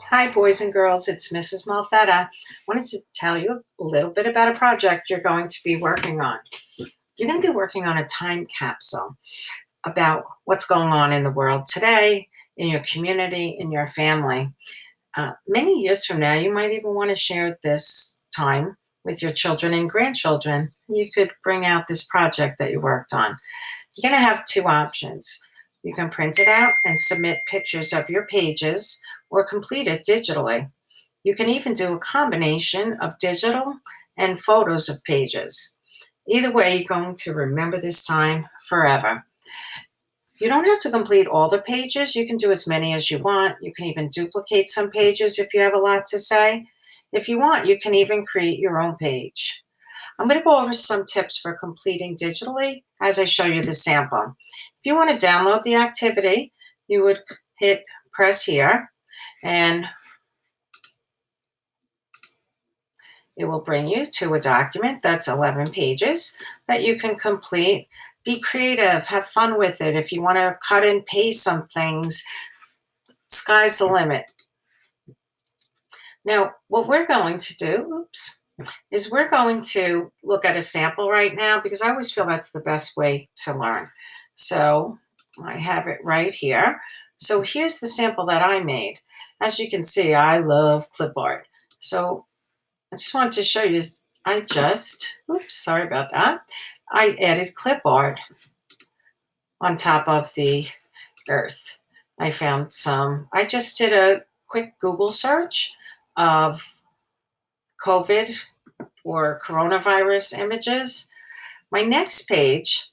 Hi, boys and girls. It's Mrs. Malfetta. I wanted to tell you a little bit about a project you're going to be working on. You're going to be working on a time capsule about what's going on in the world today, in your community, in your family. Many years from now, you might even want to share this time with your children and grandchildren. You could bring out this project that you worked on. You're going to have two options. You can print it out and submit pictures of your pages or complete it digitally. You can even do a combination of digital and photos of pages. Either way, you're going to remember this time forever. You don't have to complete all the pages. You can do as many as you want. You can even duplicate some pages if you have a lot to say. If you want, you can even create your own page. I'm going to go over some tips for completing digitally as I show you the sample. If you want to download the activity, you would hit press here, and it will bring you to a document that's 11 pages that you can complete. Be creative, have fun with it. If you want to cut and paste some things, sky's the limit. Now, what we're going to do, is we're going to look at a sample right now because I always feel that's the best way to learn. So I have it right here. So here's the sample that I made. As you can see, I love clip art. So I just wanted to show you, sorry about that. I added clip art on top of the earth. I found I just did a quick Google search of COVID or coronavirus images. My next page,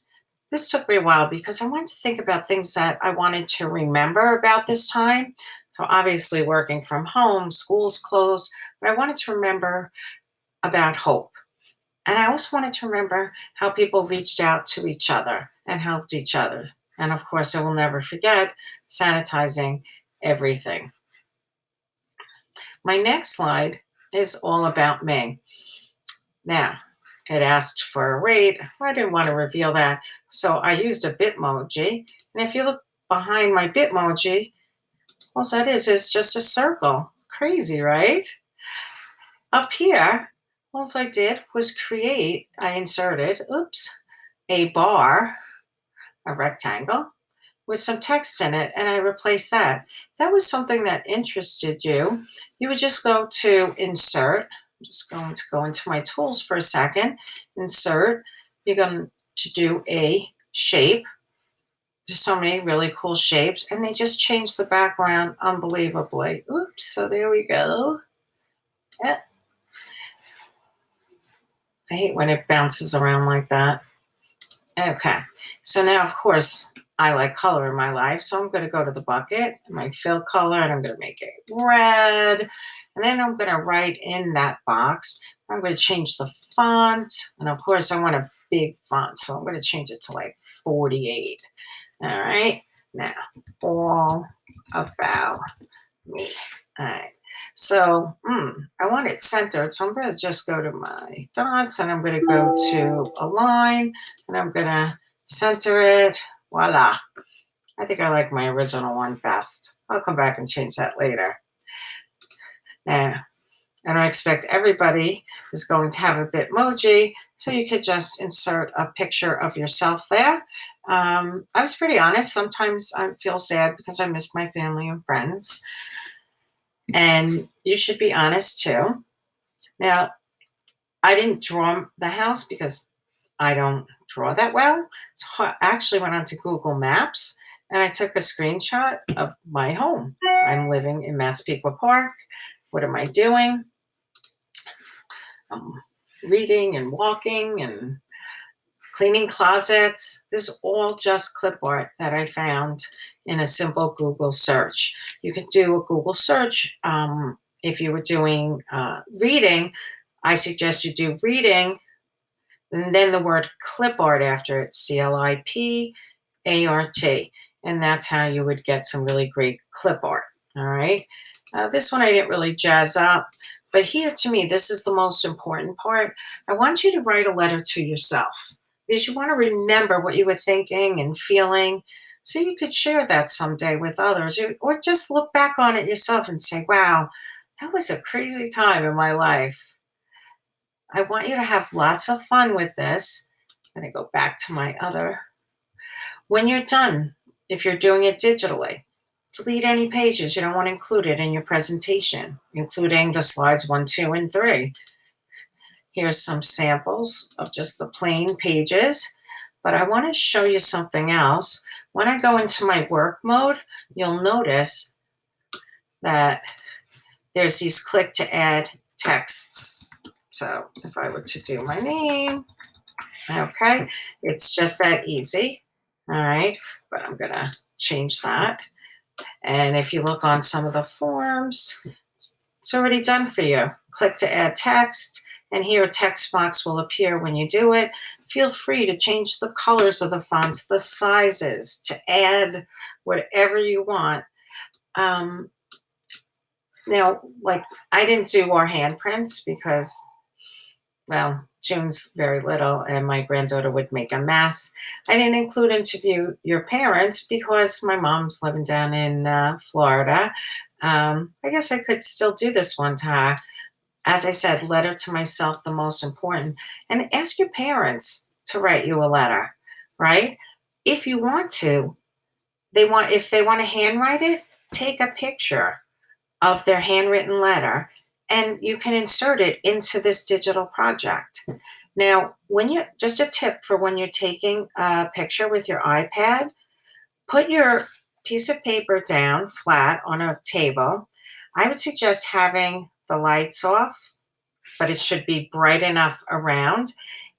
this took me a while because I wanted to think about things that I wanted to remember about this time. So obviously working from home, schools closed, but I wanted to remember about hope. And I also wanted to remember how people reached out to each other and helped each other. And of course, I will never forget sanitizing everything. My next slide is all about me. Now, it asked for a rate. I didn't want to reveal that, so I used a Bitmoji. And if you look behind my Bitmoji, all that is just a circle. It's crazy, right? Up here, all I did was I inserted, a bar, a rectangle, with some text in it, and I replaced that. If that was something that interested you, you would just go to Insert. I'm just going to go into my tools for a second. Insert. You're going to do a shape. There's so many really cool shapes, and they just change the background unbelievably. So there we go. I hate when it bounces around like that. Okay, so now, of course, I like color in my life, so I'm going to go to the bucket, my fill color, and I'm going to make it red. And then I'm going to write in that box. I'm going to change the font. And of course, I want a big font, so I'm going to change it to like 48. All right, now, all about me. All right. So I want it centered. So I'm going to just go to my dots and I'm going to go to Align and I'm going to center it. Voila. I think I like my original one best. I'll come back and change that later. Now, I don't expect everybody is going to have a Bitmoji, so you could just insert a picture of yourself there. I was pretty honest. Sometimes I feel sad because I miss my family and friends. And you should be honest too. Now, I didn't draw the house because I don't draw that well. So I actually went onto Google Maps and I took a screenshot of my home. I'm living in Massapequa Park. What am I doing? Reading and walking and cleaning closets. This is all just clip art that I found in a simple Google search. You could do a Google search if you were doing reading. I suggest you do reading and then the word clip art after it, CLIPART. And that's how you would get some really great clip art. All right. This one I didn't really jazz up. But here, to me, this is the most important part. I want you to write a letter to yourself because you want to remember what you were thinking and feeling. So you could share that someday with others, or just look back on it yourself and say, wow, that was a crazy time in my life. I want you to have lots of fun with this. I'm going to go back to my other. When you're done, if you're doing it digitally, delete any pages you don't want included in your presentation, including the slides 1, 2, and 3. Here's some samples of just the plain pages, but I want to show you something else. When I go into my work mode, you'll notice that there's these click to add texts. So if I were to do my name, okay, it's just that easy. All right, but I'm going to change that. And if you look on some of the forms, it's already done for you. Click to add text, and here a text box will appear when you do it. Feel free to change the colors of the fonts, the sizes, to add whatever you want. Now, like, I didn't do our handprints because, well, June's very little and my granddaughter would make a mess. I didn't include interview your parents because my mom's living down in Florida. I guess I could still do this one to her. As I said, letter to myself, the most important. And ask your parents to write you a letter, right? If you want to, if they want to handwrite it, take a picture of their handwritten letter and you can insert it into this digital project. Now, just a tip for when you're taking a picture with your iPad, put your piece of paper down flat on a table. I would suggest having the lights off, but it should be bright enough around,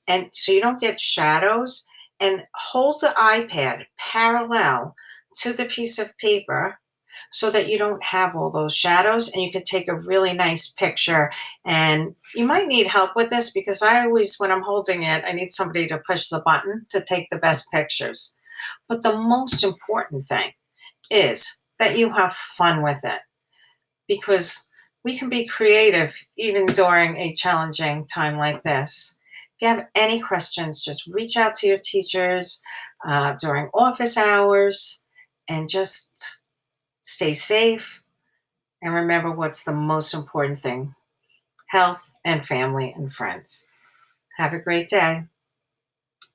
and so you don't get shadows. And hold the iPad parallel to the piece of paper so that you don't have all those shadows and you could take a really nice picture. And you might need help with this because I always, when I'm holding it, I need somebody to push the button to take the best pictures. But the most important thing is that you have fun with it, because we can be creative even during a challenging time like this. If you have any questions, just reach out to your teachers during office hours, and just stay safe. And remember what's the most important thing: health and family and friends. Have a great day.